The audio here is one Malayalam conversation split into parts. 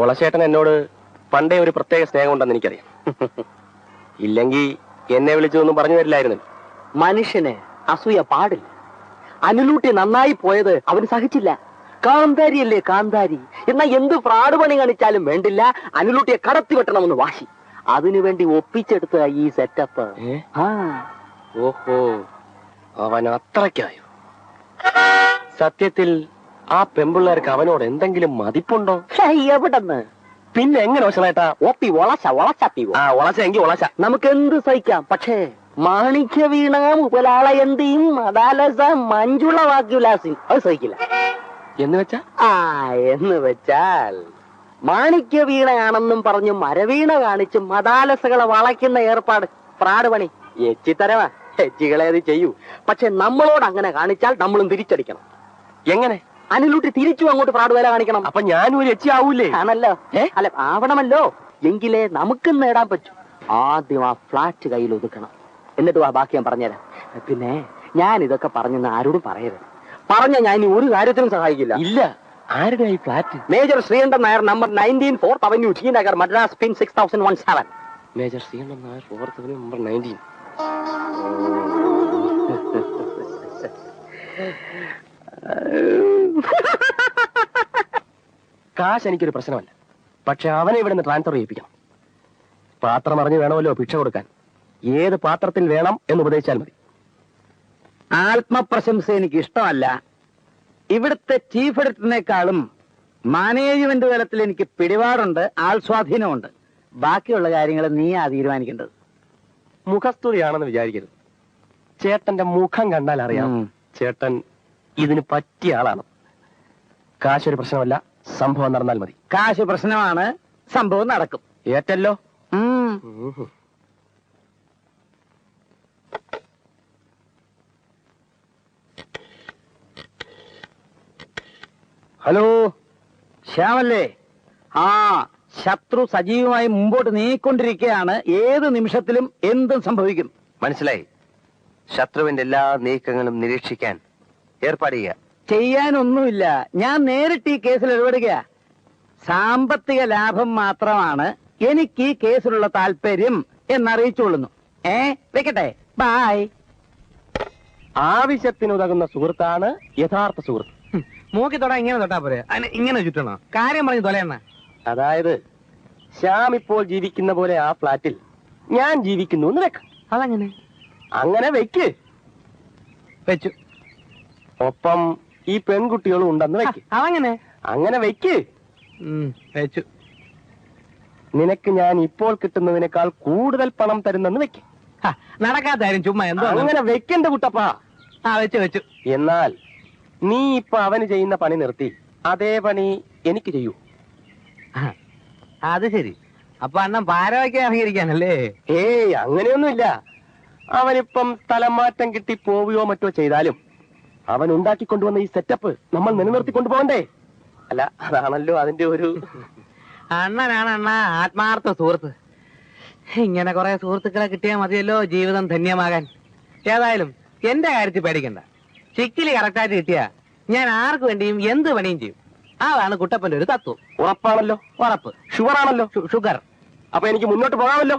ഒളശേട്ടൻ എന്നോട് പണ്ടേ ഒരു പ്രത്യേക സ്നേഹമുണ്ടെന്ന് എനിക്കറിയാം. ഇല്ലെങ്കിൽ എന്നെ വിളിച്ചൊന്നും പറഞ്ഞു തരില്ലായിരുന്നു. മനുഷ്യന് അസൂയ പാടില്ല. അനുലൂട്ടി നന്നായി പോയത് അവന് സഹിച്ചില്ല. കാന്താരിയല്ലേ കാന്താരി. എന്നാ എന്ത് ഫ്രാഡ് പണി കാണിച്ചാലും വേണ്ടില്ല, അനുലൂട്ടിയെ കടത്തി വെട്ടണമെന്ന് വാശി. അതിനുവേണ്ടി ഒപ്പിച്ചെടുത്ത ഈ സെറ്റപ്പ്. ഓഹോ, അവൻ അത്രയ്ക്കായോ? സത്യത്തിൽ ആ പെമ്പിള്ളേർക്ക് അവനോട് എന്തെങ്കിലും മതിപ്പുണ്ടോ? എവിടെന്ന് പിന്നെ എങ്ങനെ വശമായിട്ടാ? ഒപ്പി ഒളച്ചെങ്കിൽ ഒളച്ച നമുക്ക് എന്ത് സഹിക്കാം. പക്ഷേ മാണിക്യ വീണ ഉപലാളയന്തിയും മദാലസ മഞ്ജുള വാക്യുലാസിയും അത് സഹിക്കില്ല. എന്ന് വെച്ചാ എന്ന് വെച്ചാൽ മാണിക്യ വീണയാണെന്നും പറഞ്ഞു മരവീണ കാണിച്ച് മദാലസകളെ വളയ്ക്കുന്ന ഏർപ്പാട് ഫ്രാഡ് പണി. എച്ചിത്തരവാ, എച്ചികളേത് ചെയ്യൂ. പക്ഷെ നമ്മളോട് അങ്ങനെ കാണിച്ചാൽ നമ്മളും തിരിച്ചടിക്കണം. എങ്ങനെ? അനുലൂട്ടി തിരിച്ചു അങ്ങോട്ട് ഫ്രാഡ് വേല കാണിക്കണം. അപ്പൊ ഞാനും ഒരു എച്ചി ആവൂലേ? ആണല്ലോ. അല്ല, ആവണമല്ലോ. എങ്കിലേ നമുക്കും നേടാൻ പറ്റും. ആദ്യം ആ ഫ്ലാറ്റ് കയ്യിൽ ഒതുക്കണം. എന്നിട്ട് ബാക്കി ഞാൻ പറഞ്ഞുതരാം. പിന്നെ ഞാൻ ഇതൊക്കെ പറഞ്ഞെന്ന് ആരോടും പറയരുത്. പറഞ്ഞ ഞാൻ ഇനി ഒരു കാര്യത്തിനും സഹായിക്കില്ല. ഇല്ല. ആരുടെ ഈ flat? Major Sreekantan Nair, number 19 4th Avenue, T Nagar, Madras, pin 6017. Major Sreekantan Nair, 4th Avenue, number 19. കാശ് എനിക്കൊരു പ്രശ്നമല്ല. പക്ഷെ അവനെ ഇവിടെ നിന്ന് ട്രാൻസ്ഫർ ചെയ്യിപ്പിക്കണം. പാത്രം അറിഞ്ഞു വേണമല്ലോ ഭിക്ഷ കൊടുക്കാൻ. ഏത് പാത്രത്തിൽ വേണം എന്ന് ഉപദേശിച്ചാൽ മതി. ആത്മപ്രശംസ എനിക്ക് ഇഷ്ടമല്ല. ഇവിടുത്തെ ചീഫ് എഡിറ്ററിനേക്കാളും മാനേജ്മെന്റ് തലത്തിൽ എനിക്ക് പിടിപാടുണ്ട്, ആൾ സ്വാധീനമുണ്ട്. ബാക്കിയുള്ള കാര്യങ്ങൾ നീയാ തീരുമാനിക്കേണ്ടത്. മുഖസ്തുതിയാണെന്ന് വിചാരിക്കരുത്. ചേട്ടന്റെ മുഖം കണ്ടാൽ അറിയാം ചേട്ടൻ ഇതിന് പറ്റിയ ആളാണ്. കാശൊരു പ്രശ്നമല്ല, സംഭവം നടന്നാൽ മതി. കാശ് പ്രശ്നമാണ്, സംഭവം നടക്കും. ഏറ്റല്ലോ. ഹലോ, ശ്യാമല്ലേ? ശത്രു സജീവമായി മുമ്പോട്ട് നീങ്ങിക്കൊണ്ടിരിക്കുകയാണ്. ഏത് നിമിഷത്തിലും എന്തും സംഭവിക്കും. മനസ്സിലായി. ശത്രുവിന്റെ എല്ലാ നീക്കങ്ങളും നിരീക്ഷിക്കാൻ ഏർപ്പാട് ചെയ്യാനൊന്നുമില്ല. ഞാൻ നേരിട്ട് ഈ കേസിൽ ഇടപെടുക. സാമ്പത്തിക ലാഭം മാത്രമാണ് എനിക്ക് ഈ കേസിലുള്ള താല്പര്യം എന്നറിയിച്ചുകൊള്ളുന്നു. വെക്കട്ടെ, ബായ്. ആവശ്യത്തിനുതകുന്ന സുഹൃത്താണ് യഥാർത്ഥ സുഹൃത്ത്. മൂക്കി തൊടാ ഇങ്ങനെ തൊട്ടാ പോരെ, ഇങ്ങനെ ചുറ്റണോ? കാര്യം പറഞ്ഞു തൊലയണ്ണ. അതായത് ശ്യാം ഇപ്പോൾ ജീവിക്കുന്ന പോലെ ആ ഫ്ലാറ്റിൽ ഞാൻ ജീവിക്കുന്നു എന്ന് വെക്ക. അതങ്ങനെ? അങ്ങനെ വെക്ക്. വെച്ചു. ഒപ്പം ഈ പെൺകുട്ടികളും ഉണ്ടെന്ന് വെക്ക്. അതങ്ങനെ? അങ്ങനെ വെക്ക്. വെച്ചു. നിനക്ക് ഞാൻ ഇപ്പോൾ കിട്ടുന്നതിനേക്കാൾ കൂടുതൽ പണം തരുന്നെന്ന് വെക്ക്. നടക്കാത്താരും ചുമ്മാ എന്തോ അങ്ങനെ വെക്കണ്ട കുട്ടപ്പാ. വെച്ചു വെച്ചു. എന്നാൽ നീ ഇപ്പൊ അവന് ചെയ്യുന്ന പണി നിർത്തി അതേ പണി എനിക്ക് ചെയ്യൂ. അത് ശരി. അപ്പൊ അണ്ണൻ പാരവയ്ക്കാൻ ഇറങ്ങിയിരിക്കാനല്ലേ? അങ്ങനെയൊന്നുമില്ല. അവനിപ്പം സ്ഥലം മാറ്റം കിട്ടി പോവുകയോ മറ്റോ ചെയ്താലും അവൻ ഉണ്ടാക്കിക്കൊണ്ടുവന്ന ഈ സെറ്റപ്പ് നമ്മൾ നിലനിർത്തിക്കൊണ്ടു പോകണ്ടേ? അല്ല, അതാണല്ലോ അതിന്റെ ഒരു... അണ്ണനാണ് അണ്ണ ആത്മാർത്ഥ സുഹൃത്ത്. ഇങ്ങനെ കുറെ സുഹൃത്തുക്കളെ കിട്ടിയാൽ മതിയല്ലോ ജീവിതം ധന്യമാകാൻ. ഏതായാലും എന്റെ കാര്യത്തിൽ പേടിക്കണ്ട. ചിക്കിലി കറക്റ്റായിട്ട് കിട്ടിയാ ഞാൻ ആർക്ക് വേണ്ടിയും എന്ത് പണിയും ചെയ്യും. അതാണ് കുട്ടപ്പന്റെ ഒരു തത്വം. ഉറപ്പാണല്ലോ? ഉറപ്പ്. ഷുഗർ ആണല്ലോ? ഷുഗർ. അപ്പൊ എനിക്ക് മുന്നോട്ട് പോകാമല്ലോ?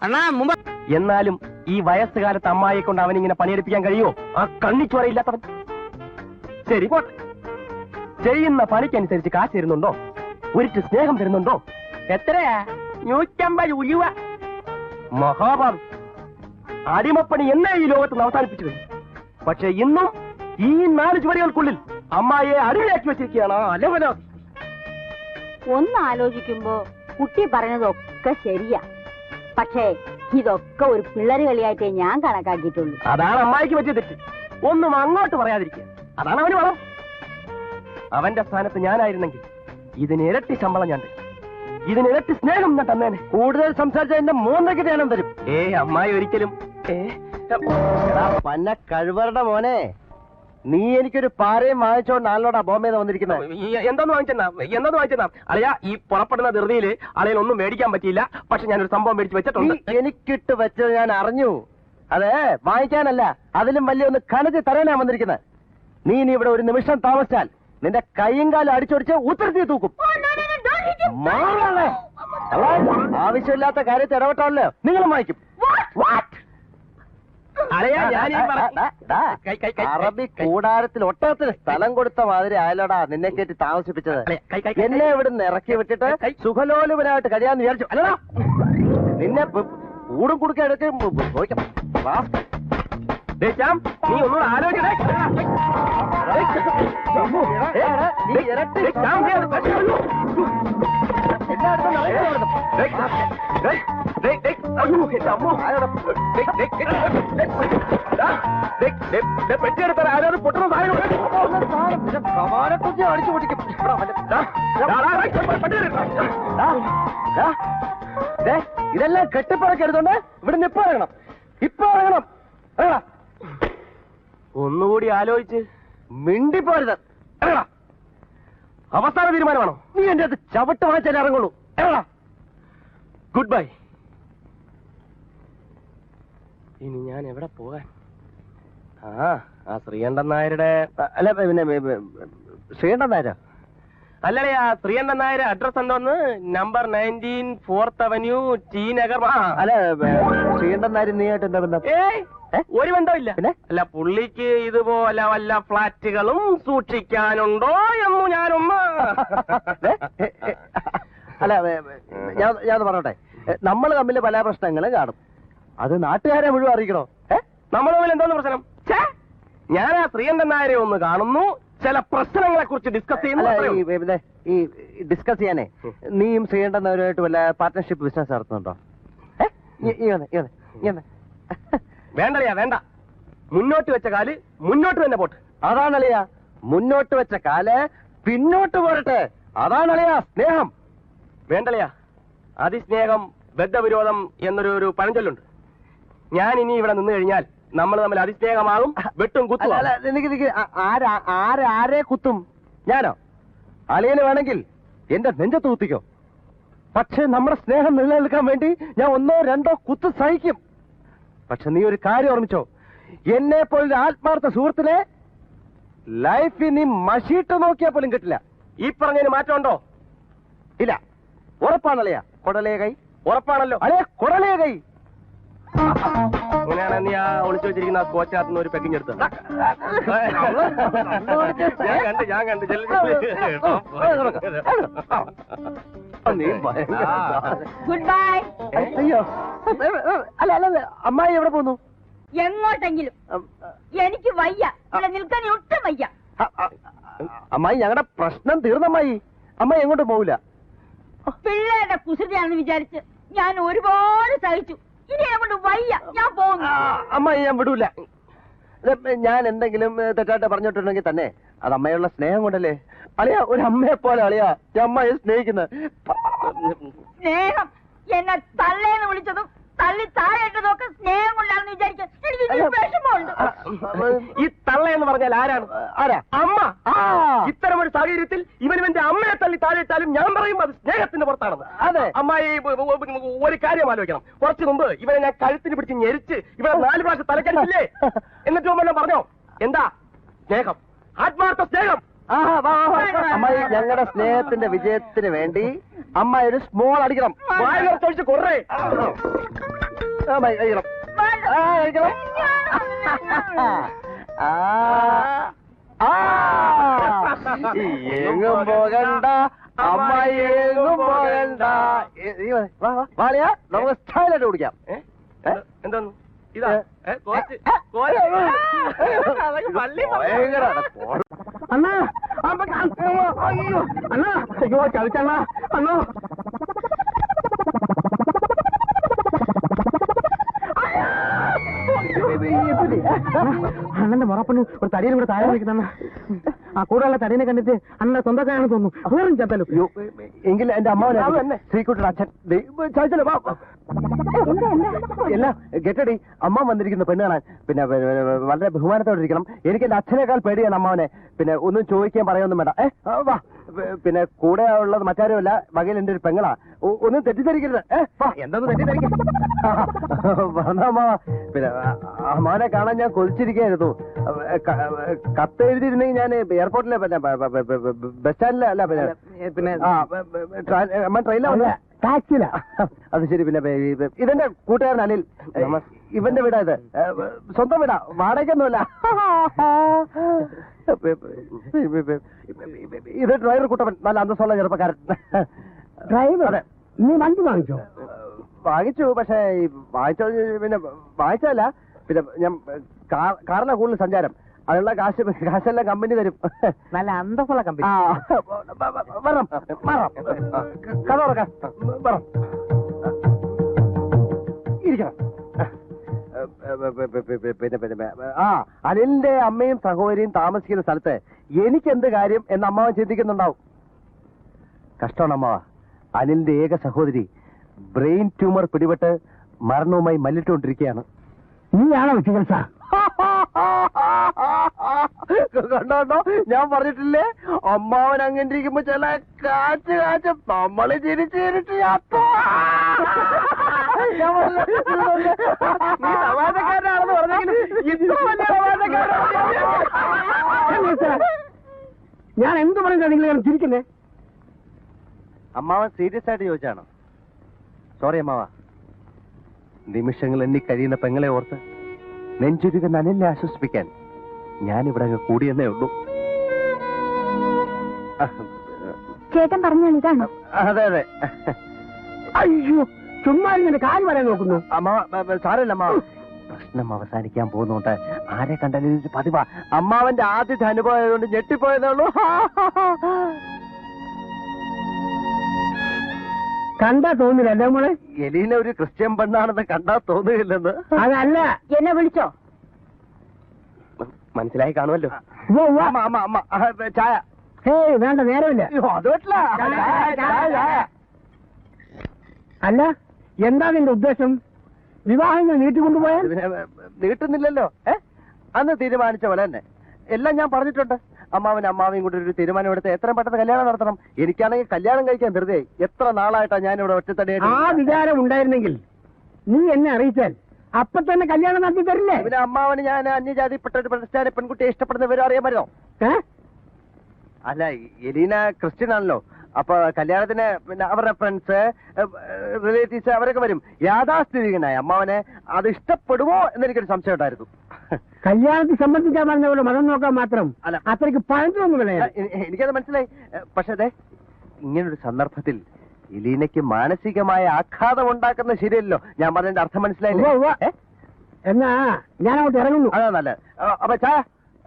അണ്ണാ മുമ്പ്. എന്നാലും ഈ വയസ്സുകാലത്ത് അമ്മായിയെ കൊണ്ട് അവനിങ്ങനെ പണിയെടുപ്പിക്കാൻ കഴിയുമോ? ആ കണ്ണിച്ചോരയില്ലാത്തവൻ. ശരി, പോട്ടെ. ചെയ്യുന്ന പണിക്കനുസരിച്ച് കാശ് തരുന്നുണ്ടോ? ഒരിട്ട് സ്നേഹം തരുന്നുണ്ടോ? എത്രയാ? 150 ഉലുവ. മഹാഭാവി. അടിമപ്പണി എന്നേ ഈ ലോകത്ത് അവസാനിപ്പിച്ചു കഴിഞ്ഞു. പക്ഷെ ഇന്നും ഈ 4 ചുവരുകൾക്കുള്ളിൽ അമ്മായിയെ അടിമയാക്കി വെച്ചിരിക്കുകയാണ് അലവനാഥി. ഒന്ന് ആലോചിക്കുമ്പോ കുട്ടി പറഞ്ഞതൊക്കെ ശരിയാ. പക്ഷേ ഇതൊക്കെ ഒരു പിള്ളേര് കളിയായിട്ടേ ഞാൻ കണക്കാക്കിയിട്ടുള്ളൂ. അതാണ് അമ്മായിക്ക് പറ്റിയ തെറ്റ്. ഒന്നും അങ്ങോട്ട് പറയാതിരിക്കുക. അതാണ് അവന് വളം. അവന്റെ സ്ഥാനത്ത് ഞാനായിരുന്നെങ്കിൽ ഇതിന് ഇരട്ടി ശമ്പളം ഞാൻ തരും. ഇതിന് ഇരട്ടി സ്നേഹം ഞാൻ തന്നേനെ. കൂടുതൽ സംസാരിച്ച എന്റെ മൂന്നയ്ക്ക് ധ്യാനം തരും. അമ്മായി ഒരിക്കലും. പന്ന കഴിവറുടെ മോനെ, നീ എനിക്കൊരു പാരയും വാങ്ങിച്ചോണ്ട് ആളിനോടാ ബോംബെന്ന് വന്നിരിക്കുന്നത്. എന്തോന്ന് വാങ്ങിച്ചെന്നാ അളയാ? ഈ പുറപ്പെടുന്ന ധൃതിയിൽ അളയിൽ ഒന്നും മേടിക്കാൻ പറ്റിയില്ല. പക്ഷെ ഞാനൊരു സംഭവം മേടിച്ച് വെച്ചിട്ടുണ്ട്. എനിക്കിട്ട് വെച്ചത് ഞാൻ അറിഞ്ഞു. അത് വാങ്ങിക്കാനല്ല, അതിലും വലിയ ഒന്ന് കണക്ക് തരാനാ വന്നിരിക്കുന്നത്. നീ ഇവിടെ ഒരു നിമിഷം താമസിച്ചാൽ നിന്റെ കൈയും കാലും അടിച്ചൊടിച്ച് ഉത്തരത്തി തൂക്കും. ആവശ്യമില്ലാത്ത കാര്യത്തിൽ ഇടപെട്ടാണല്ലോ നിങ്ങളും വായിക്കും. അറബി കൂടാരത്തിൽ ഒട്ടകത്തിന് സ്ഥലം കൊടുത്ത മാതിരി ആയാലോടാ നിന്നെ കയറ്റി താമസിപ്പിച്ചത്. എന്നെ ഇവിടുന്ന് ഇറക്കി വിട്ടിട്ട് സുഖലോലുപനായിട്ട് കഴിയാന്ന് വിചാരിച്ചു അല്ലടാ. നിന്നെ കൂടും കുടുക്ക എടുത്ത് ചോദിക്കണം. നീ ഒന്നുകൂടെ ആലോചിക്കണേ. പെട്ടിയെടുത്താൽ ആരും പൊട്ടുന്ന സാധനം അടിച്ചു പൊട്ടിക്കും. ഇതെല്ലാം കെട്ടിപ്പറക്കരുതുകൊണ്ട് ഇവിടെ ഇപ്പൊ ഇറങ്ങണം. ഇപ്പൊ ഇറങ്ങണം. ഒന്നുകൂടി ആലോചിച്ച് മിണ്ടിപ്പോരുത്. അവസാന തീരുമാനമാണോ? നീ എന്റെ അത് ചവിട്ട് വാങ്ങിച്ചാൽ ഇറങ്ങുള്ളൂ. Good bye. ഇനി ഞാൻ എവിടെ പോകാൻ? ആ ശ്രീകണ്ഠൻ നായരുടെ അല്ല പിന്നെ ശ്രീകണ്ഠൻ നായരോ? അല്ലടേ, ആ ശ്രീകണ്ഠൻ നായർ അഡ്രസ് എന്തോന്ന്? Number 19 4th Avenue T Nagar. അല്ല ശ്രീകണ്ഠൻ നായർ നീയായിട്ട് എന്താ ബന്ധം? ഒരു ബന്ധമില്ല. പിന്നെ അല്ല, പുള്ളിക്ക് ഇതുപോലെ വല്ല ഫ്ലാറ്റുകളും സൂക്ഷിക്കാനുണ്ടോ എന്ന് ഞാനൊന്ന് അല്ല ഞാൻ പറഞ്ഞോട്ടെ. നമ്മൾ തമ്മിൽ പല പ്രശ്നങ്ങളും കാണും. അത് നാട്ടുകാരെ മുഴുവൻ അറിയിക്കണോ? നമ്മൾ തമ്മിൽ എന്തോന്ന് പ്രശ്നം? ഞാൻ ആ ശ്രീകണ്ഠൻ നായരെ ഒന്ന് കാണുന്നു, ചില പ്രശ്നങ്ങളെ കുറിച്ച് ഡിസ്കസ് ചെയ്യുന്നു. ഈ ഡിസ്കസ് ചെയ്യാനേ നീയും ശ്രീകണ്ഠൻ നായരുമായിട്ട് വല്ല പാർട്ട്ണർഷിപ്പ് ബിസിനസ് നടത്തുന്നുണ്ടോ? വേണ്ടറിയാ, വേണ്ട. മുന്നോട്ട് വെച്ച കാല് മുന്നോട്ട് തന്നെ പോട്ടെ. അതാണളിയാ, മുന്നോട്ട് വെച്ച കാല് പിന്നോട്ട് പോരട്ടെ. അതാണളിയാ സ്നേഹം. വേണ്ടളിയാ, അതിസ്നേഹം ബദ്ധവിരോധം എന്നൊരു പഴഞ്ചൊല്ലുണ്ട്. ഞാൻ ഇനി ഇവിടെ നിന്ന് കഴിഞ്ഞാൽ നമ്മൾ തമ്മിൽ അതിസ്നേഹമാകും, വെട്ടും കുത്തും. ആരെ കുത്തും? ഞാനോ? അളിയന് വേണമെങ്കിൽ എന്റെ നെഞ്ചത്ത് കുത്തിക്കോ. പക്ഷെ നമ്മുടെ സ്നേഹം നിലനിൽക്കാൻ വേണ്ടി ഞാൻ 1 2 കുത്ത് സഹിക്കും. പക്ഷെ നീ ഒരു കാര്യം ഓർമ്മിച്ചോ, എന്നെ പോലൊരു ആത്മാർത്ഥ സുഹൃത്തിനെ ലൈഫിൽ നീ മഷീട്ട് നോക്കിയാൽ പോലും കിട്ടില്ല. ഈ പറഞ്ഞതിന് മാറ്റമുണ്ടോ? ഇല്ല. ഉറപ്പാണല്ലയാ? കൊടലേ കൈ ഉറപ്പാണല്ലോ. അല്ലേ, കൊടലേ കൈ. അങ്ങനെയാണ് നീ ആ ഒളിച്ചു വെച്ചിരിക്കുന്ന ആ സ്കോച്ചിനകത്തുനിന്ന് ഒരു പെക്കിങ് എടുത്തത്. ഞാൻ കണ്ട് ഗുഡ് ബൈ. അയ്യോ, അല്ല അമ്മായി എവിടെ പോന്നു? എങ്ങോട്ടെങ്കിലും. എനിക്ക് വയ്യ, ഇവിടെ നിൽക്കാൻ ഒട്ടും വയ്യ. അമ്മായി, ഞങ്ങളുടെ പ്രശ്നം തീർന്നമ്മായി. അമ്മായി എങ്ങോട്ടും പോവില്ല. പിള്ളേരുടെ കുസൃതിയാണെന്ന് വിചാരിച്ച് ഞാൻ ഒരുപാട് സഹിച്ചു. ഇനി അങ്ങോട്ട് വയ്യ, ഞാൻ പോകുന്നു. അമ്മായി, ഞാൻ വിടൂല. ഞാൻ എന്തെങ്കിലും തെറ്റായിട്ട് പറഞ്ഞിട്ടുണ്ടെങ്കിൽ തന്നെ അത് അമ്മയുള്ള സ്നേഹം കൊണ്ടല്ലേ. അളിയാ, ഒരു അമ്മയെ പോലെ അളിയാ ഞാൻ അമ്മയെ സ്നേഹിക്കുന്നത്. സ്നേഹം എന്നെ തള്ളേന്ന് വിളിച്ചതും തള്ളി താഴെയിട്ടതും ഒക്കെ സ്നേഹം കൊണ്ടാണെന്ന് വിചാരിക്കാൻ എനിക്ക് വിഷമമുണ്ട്. ഈ തള്ള എന്ന് പറഞ്ഞാൽ ആരാ? അമ്മ. ഇത്തരം ഒരു സാഹചര്യത്തിൽ ഇവനും എന്റെ അമ്മയെ തള്ളി താഴെയിട്ടാലും ഞാൻ പറയും അത് സ്നേഹത്തിന്റെ പുറത്താണെന്ന്. അതെ അമ്മായി, ഒരു കാര്യം ആലോചിക്കണം. കുറച്ചു മുമ്പ് ഇവനെ ഞാൻ കഴുത്തിന് പിടിച്ച് ഞെരിച്ച് ഇവിടെ 4 പ്രാവശ്യം തലക്കടിച്ചില്ലേ? എന്നിട്ട് മുമ്പ് പറഞ്ഞോ എന്താ സ്നേഹം? ആത്മാർത്ഥ സ്നേഹം. അമ്മായി, ഞങ്ങളുടെ സ്നേഹത്തിന്റെ വിജയത്തിന് വേണ്ടി അമ്മ ഒരു സ്മോൾ അടിക്കണം. വായിലൊഴിച്ച് കൊറേ കഴിക്കണം. എങ്ങും പോകണ്ട അമ്മായി, എങ്ങും പോകണ്ട. വാളിയാ, നമുക്ക് സ്റ്റൈലായിട്ട് കുടിക്കാം. എന്തോന്നു ഇതാ? അണ്ണാ, അയ്യോ അണ്ണാ, അയ്യോ ചവിച്ചണ്ണ അണ്ണോ. അണ്ണന്റെ മുറപ്പണ് ഒരു തടിയിലും കൂടെ താഴെ വയ്ക്കുന്ന ആ കൂടെയുള്ള തടീനെ കണ്ടിട്ട് അണ്ണന്റെ സ്വന്തക്കാരാണെന്ന് തോന്നുന്നു. വേറും ചത്തല്ലോ. എങ്കിൽ എന്റെ അമ്മാവനെ ശ്രീകുട്ടിയുടെ അച്ഛൻ എല്ലാ ഗെറ്റടി അമ്മ വന്നിരിക്കുന്ന പെണ്ണ് കാണാൻ. പിന്നെ വളരെ ബഹുമാനത്തോടെ ഇരിക്കണം. എനിക്ക് എന്റെ അച്ഛനേക്കാൾ പേടിയാണ് അമ്മാവനെ. പിന്നെ ഒന്നും ചോദിക്കാൻ പറയൊന്നും വേണ്ട. വാ. പിന്നെ കൂടെ ഉള്ളത് മറ്റാരുമല്ല, വകയിൽ എന്റെ ഒരു പെങ്ങളാ. ഒന്നും തെറ്റിദ്ധരിക്കരുത്. എന്തൊന്നും തെറ്റിദ്ധരിക്കും. പിന്നെ അമ്മാവനെ കാണാൻ ഞാൻ കൊതിച്ചിരിക്കായിരുന്നു. കത്ത് എഴുതിയിരുന്നെങ്കിൽ ഞാൻ എയർപോർട്ടിലെ പിന്നെ ബസ് സ്റ്റാൻഡിലെ അല്ല പിന്നെ പിന്നെ ട്രെയിനിലാ ടാക്സിയിലാ. അത് ശരി. പിന്നെ ഇതെന്റെ കൂട്ടുകാരൻ അനിൽ. ഇവന്റെ വീടാ ഇത്. സ്വന്തം വീടാ, വാടകയൊന്നുമല്ല. ഇത് ഡ്രൈവർ കുട്ടപ്പൻ, നല്ല അന്തസ്സുള്ള ചെറുപ്പക്കാരൻ. ഡ്രൈവർ? നീ വണ്ടി വാങ്ങിച്ചോ? വാങ്ങിച്ചു, പക്ഷേ പിന്നെ വാങ്ങിച്ചതല്ല. പിന്നെ ഞാൻ കാറിലാണ് കൂടുതൽ സഞ്ചാരം. അതിനുള്ള കാശെല്ലാം കമ്പനി തരും. നല്ല അന്തസ്സുള്ള കമ്പനി. വരണം കഥ തുറക്കാം. വരണം ഇരിക്കണം. പിന്നെ അനിലിന്റെ അമ്മയും സഹോദരിയും താമസിക്കുന്ന സ്ഥലത്ത് എനിക്കെന്ത് കാര്യം എന്ന് അമ്മാവൻ ചിന്തിക്കുന്നുണ്ടാവും. കഷ്ടമാണ് അമ്മാവ. അനിലിന്റെ ഏക സഹോദരി ബ്രെയിൻ ട്യൂമർ പിടിപെട്ട് മരണവുമായി മല്ലിട്ടുകൊണ്ടിരിക്കുകയാണ്. നീയാണോ ചികിത്സ? കണ്ടോ, ഞാൻ പറഞ്ഞിട്ടില്ലേ, അമ്മാവൻ അങ്ങനെ ഇരിക്കുമ്പോ ചില കാച്ച് നമ്മള് ചിരിച്ചിരിട്ട് തമാശക്കാരനാണെന്ന് പറഞ്ഞെങ്കിലും ഞാൻ എന്ത് പറഞ്ഞാ നിങ്ങൾ ചിരിക്കുന്നേ? അമ്മാവൻ സീരിയസ് ആയിട്ട് ചോദിച്ചാണോ? സോറി അമ്മാവ. നിമിഷങ്ങൾ എണ്ണി കഴിയുന്ന പെങ്ങളെ ഓർത്ത് നെഞ്ചുരുക്കുന്ന അനിലിനെ ആശ്വസിപ്പിക്കാൻ ഞാനിവിടെ കൂടിയെന്നേ ഉള്ളൂ. ചേട്ടൻ പറഞ്ഞാൽ ഇതാണോ? അതെ അതെ. അയ്യോ, ചുമ്മാ ഇങ്ങനെ കാര്യം പറയാൻ നോക്കുന്നു. അമ്മാവ സാരല്ല അമ്മാവ, പ്രശ്നം അവസാനിക്കാൻ പോകുന്നുണ്ട്. ആരെ കണ്ടാലും പതിവാ. അമ്മാവന്റെ ആദ്യത്തെ അനുഭവം ആയതുകൊണ്ട് ഞെട്ടിപ്പോയതേ ഉള്ളൂ. കണ്ടാ തോന്നില്ല അല്ലേ മോളെ? എലീന ഒരു ക്രിസ്ത്യൻ പെണ്ണാണെന്ന് കണ്ടാ തോന്നുകയില്ലെന്ന്. അതല്ല, എന്നെ വിളിച്ചോ? മനസ്സിലായി കാണുമല്ലോ. ചായ? വേണ്ട, നേരമില്ല. അത് പറ്റില്ല. അല്ല, എന്താ നിന്റെ ഉദ്ദേശം? വിവാഹം ഞാൻ നീട്ടിക്കൊണ്ടുപോയാൽ? നീട്ടുന്നില്ലല്ലോ. അന്ന് തീരുമാനിച്ച പോലെ തന്നെ എല്ലാം ഞാൻ പറഞ്ഞിട്ടുണ്ട്. അമ്മാവയും കൂടി ഒരു തീരുമാനം എടുത്ത് എത്രയും പെട്ടെന്ന് കല്യാണം നടത്തണം. എനിക്കാണെങ്കിൽ കല്യാണം കഴിക്കാൻ ധൃതിയായി. എത്ര നാളായിട്ടാ ഞാൻ ഇവിടെ ഒറ്റത്തടിയായിട്ട്. ആ വിചാരം ഉണ്ടായിരുന്നെങ്കിൽ നീ എന്നെ അറിയിച്ചാൽ അപ്പൊ തന്നെ കല്യാണം നടത്തി തരില്ലേ? പിന്നെ അമ്മാവന് ഞാൻ അന്യജാതിപ്പെട്ട ഒരു പ്രതിഷ്ഠാന പെൺകുട്ടിയെ ഇഷ്ടപ്പെടുന്ന വിവരം അറിയാൻ പറ്റുമോ? അല്ല, എലീന ക്രിസ്ത്യൻ ആണല്ലോ. അപ്പൊ കല്യാണത്തിന് പിന്നെ അവരുടെ ഫ്രണ്ട്സ്, റിലേറ്റീവ്സ് അവരൊക്കെ വരും. യാഥാസ്ഥിതികനായ അമ്മാവനെ അത് ഇഷ്ടപ്പെടുമോ എന്നെനിക്കൊരു സംശയം ഉണ്ടായിരുന്നു. കല്യാണത്തെ സംബന്ധിക്കാൻ പറഞ്ഞ പോലെ മതം നോക്കാൻ മാത്രം അല്ല, അത്രയ്ക്ക് പഴഞ്ചൊന്നുമില്ല. എനിക്കത് മനസ്സിലായി. പക്ഷെ അതെ, ഇങ്ങനൊരു സന്ദർഭത്തിൽ എലീനയ്ക്ക് മാനസികമായ ആഘാതം ഉണ്ടാക്കുന്നത് ശരിയല്ലോ. ഞാൻ പറഞ്ഞതിന്റെ അർത്ഥം മനസ്സിലായില്ലേ? എന്നാ ഞാൻ അങ്ങോട്ട് ഇറങ്ങുന്നു. അതാ നല്ലത്. അപ്പൊ ചായ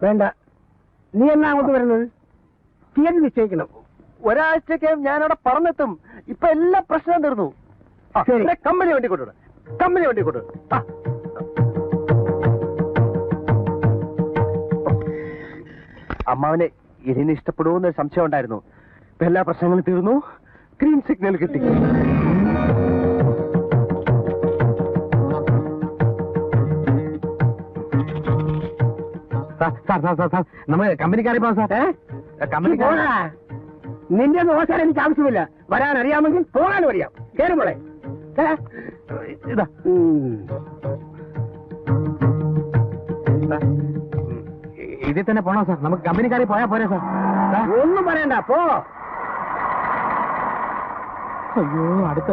വേണ്ട. നീ എന്നാ അങ്ങോട്ട് വരുന്നത്? തീയതി നിശ്ചയിക്കണം. ഒരാഴ്ചക്കകം ഞാനവിടെ പറഞ്ഞെത്തും. ഇപ്പൊ എല്ലാ പ്രശ്നവും തീർന്നു. കമ്പനി വണ്ടി കൊണ്ടുവിടും. കമ്പനി വണ്ടി കൊണ്ടുവിടും. അമ്മാവനെ എലിനെ ഇഷ്ടപ്പെടുമെന്നൊരു സംശയം ഉണ്ടായിരുന്നു. ഇപ്പൊ എല്ലാ പ്രശ്നങ്ങളും തീർന്നു. ഗ്രീൻ സിഗ്നൽ കിട്ടി. നമ്മൾ കമ്പനിക്കാരെ പോകാം സാർ. കമ്പനിക്കാര നിന്റെ നോക്കാൻ എനിക്ക് ആവശ്യമില്ല. വരാൻ അറിയാമെങ്കിൽ പോകാനും അറിയാം. കേറുമ്പോളെ ഇതാ ഇതിൽ തന്നെ പോണോ സാർ? നമുക്ക് കമ്പനിക്കാരെ പോയാ പോരാ സാർ? ഒന്നും പറയണ്ട, പോ. അയ്യോ, അടുത്ത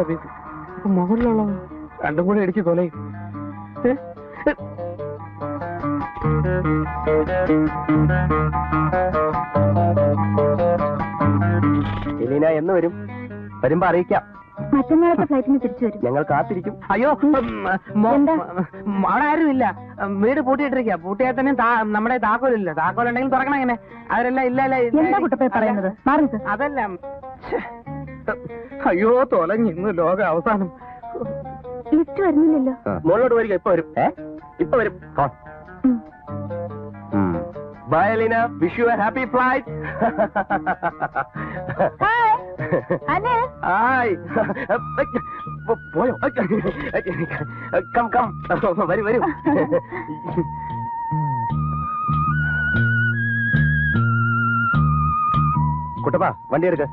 മുകളിലുള്ള രണ്ടും കൂടെ ഇടിച്ച് കൊലയും. എലീന എന്ന് വരും? വരുമ്പോ അറിയിക്കാം. മറ്റന്നാളത്തെ ഫ്ലൈറ്റിന് തിരിച്ചു വരും. ഞങ്ങൾ കാത്തിരിക്കും. അയ്യോ, അവിടെ ആരും ഇല്ല. വീട് പൂട്ടിയിട്ടിരിക്കുക. പൂട്ടിയാൽ തന്നെ നമ്മുടെ താക്കോലില്ല. താക്കോലുണ്ടെങ്കിൽ തുറക്കണം. എങ്ങനെ? അവരെല്ലാം ഇല്ല. എന്താ കുട്ടപ്പേ പറയുന്നത്? അതല്ല. അയ്യോ, തൊലഞ്ഞ് ഇന്ന് ലോക അവസാനം. ലിഫ്റ്റ് വരുന്നില്ലല്ലോ. മുകളിലോട്ട് വരിക. ഇപ്പൊ വരും. ഇപ്പൊ വരും. Bye, Elena. Wish you a happy flight. Hi. Anil. Hi. Boy. Come. Very. കുട്ടപ്പാ, വണ്ടി എടുക്ക.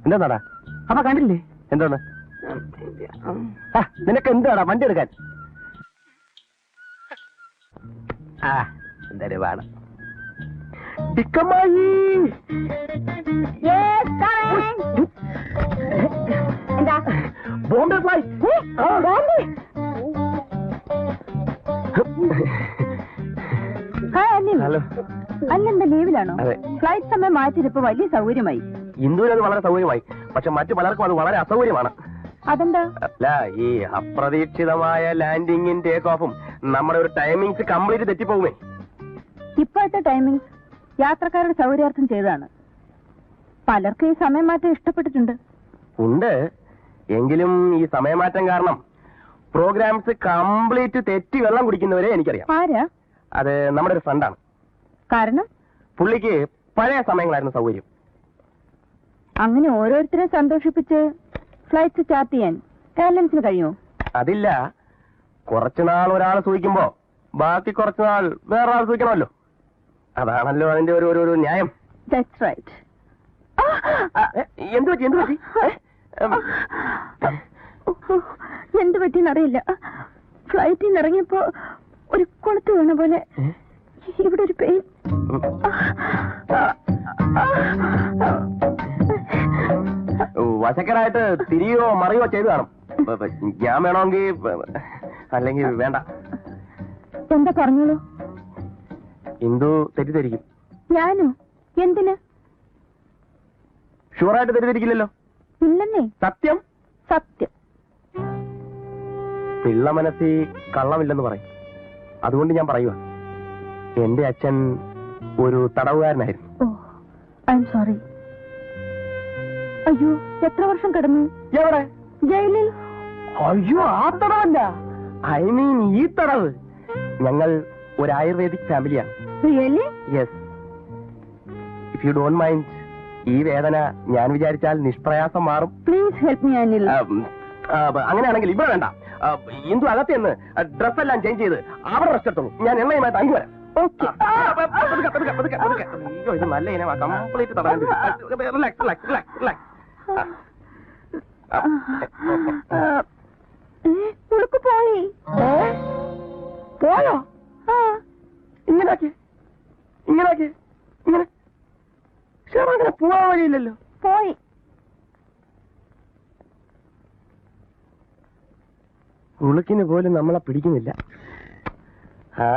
എന്താടാ? അപ്പൊ കണ്ടില്ലേ? എന്താണ്? നിനക്ക് എന്താടാ വണ്ടി എടുക്കാൻ? എന്തായാലും വേണം. ടിക്കമ്മായി. Yes, coming. എന്താ Bombay flight. Bombay? Hi Anil. Hello. അന്നെന്താ ലീവിലാണോ? അതെ. ഫ്ലൈറ്റ് സമയം മാറ്റിയപ്പോ വലിയ സൗകര്യമായി. ഇന്ദുവിന് അത് വളരെ സൗകര്യമായി, പക്ഷെ മറ്റു പലർക്കും അത് വളരെ അസൗകര്യമാണ്. അതെന്താ? അല്ല, ഈ അപ്രതീക്ഷിതമായ ലാൻഡിങ്ങും ടേക്ക് ഓഫും നമ്മുടെ ഒരു ടൈമിങ്സ് കംപ്ലീറ്റ് തെറ്റിപ്പോകുമേ. ഇപ്പോഴത്തെ ടൈമിംഗ് യാത്രക്കാരുടെ സൗകര്യാർത്ഥം ചെയ്തതാണ്. പലർക്കും ഈ സമയം മാറ്റം ഇഷ്ടപ്പെട്ടിട്ടുണ്ട്. ഉണ്ട്, എങ്കിലും ഈ സമയമാറ്റം കാരണം പ്രോഗ്രാംസ് കംപ്ലീറ്റ് തെറ്റി വെള്ളം കുടിക്കുന്നവരെ എനിക്കറിയാം. ആരാ? അത് നമ്മുടെ ഒരു ഫ്രണ്ടാണ്. കാരണം പുള്ളിക്ക് പഴയ സമയങ്ങളായിരുന്നു സൗകര്യം. അങ്ങനെ ഓരോരുത്തരെ സന്തോഷിപ്പിച്ച് ഫ്ലൈറ്റ് സ്റ്റാർട്ട് ചെയ്യാൻ എയർലൈൻസിന് കഴിയുമോ? അതില്ല, കുറച്ചുനാൾ ഒരാൾ സൂഹിക്കുമ്പോ ബാക്കി കുറച്ചുനാൾ വേറൊരാൾ സൂഹിക്കണമല്ലോ. അതാണല്ലോ അതിന്റെ ഒരു ന്യായം. That's right. എന്ത് പറ്റി? എന്ത് പറ്റിയെന്നറിയില്ല. ഫ്ലൈറ്റിൽ നിന്ന് ഇറങ്ങിയപ്പോ ഒരു കൊളുത്ത് വീണ പോലെ ഇവിടെ ഒരു പെയിൻ. വശക്കരായിട്ട് തിരിയോ മറിയോ ചെയ്തു കാണും. ഞാൻ വേണമെങ്കിൽ, അല്ലെങ്കിൽ വേണ്ട. എന്താ പറഞ്ഞോളൂ. ഇന്ദു തെറ്റിദ്ധരിക്കും. ഞാനോ? എന്തിന്? ഷുവറായിട്ട് തെറ്റിദ്ധരിക്കില്ലല്ലോ? ഇല്ലെന്നേ. സത്യം. സത്യം. പിള്ള മനസ്സിൽ കള്ളമില്ലെന്ന് പറയും. അതുകൊണ്ട് ഞാൻ പറയുക, എന്റെ അച്ഛൻ ഒരു തടവുകാരനായിരുന്നു. ഓ, ഐ എം സോറി. അയ്യോ, എത്ര വർഷം കിടന്നു? എവിടെ? ജയിലിൽ. അയ്യോ, ആ തടവല്ല, ഐ മീൻ ഈ തടവ്. ഞങ്ങൾ ഒരു ആയുർവേദിക് ഫാമിലിയാണ്. Really? Yes. If you don't mind, ഈ വേദന ഞാൻ വിചാരിച്ചാൽ നിഷ്പ്രയാസം മാറും. Please help me Anil. അങ്ങനെയാണെങ്കിൽ ഇവിടെ വേണ്ട. ഇന്ദു അകത്ത് ഡ്രസ്സെല്ലാം ചേഞ്ച് ചെയ്ത് അവിടെ റെസ്റ്റ് എടുത്തോളൂ. ഞാൻ എണ്ണയുമായിട്ട് അങ്ങ് വരാം. ഓക്കെ. അയ്യോ, ഇത് നല്ല ഇനമാ. കംപ്ലീറ്റ് തടവേണ്ടി വരും. Relax, relax, relax, relax. ഉളുക്ക് പോയി. പോയോ? ഇങ്ങനെ അങ്ങനെ പോവാൻ വഴിയില്ലല്ലോ. പോയി. ഉളുക്കിന് പോലും നമ്മളെ പിടിക്കുന്നില്ല. ആ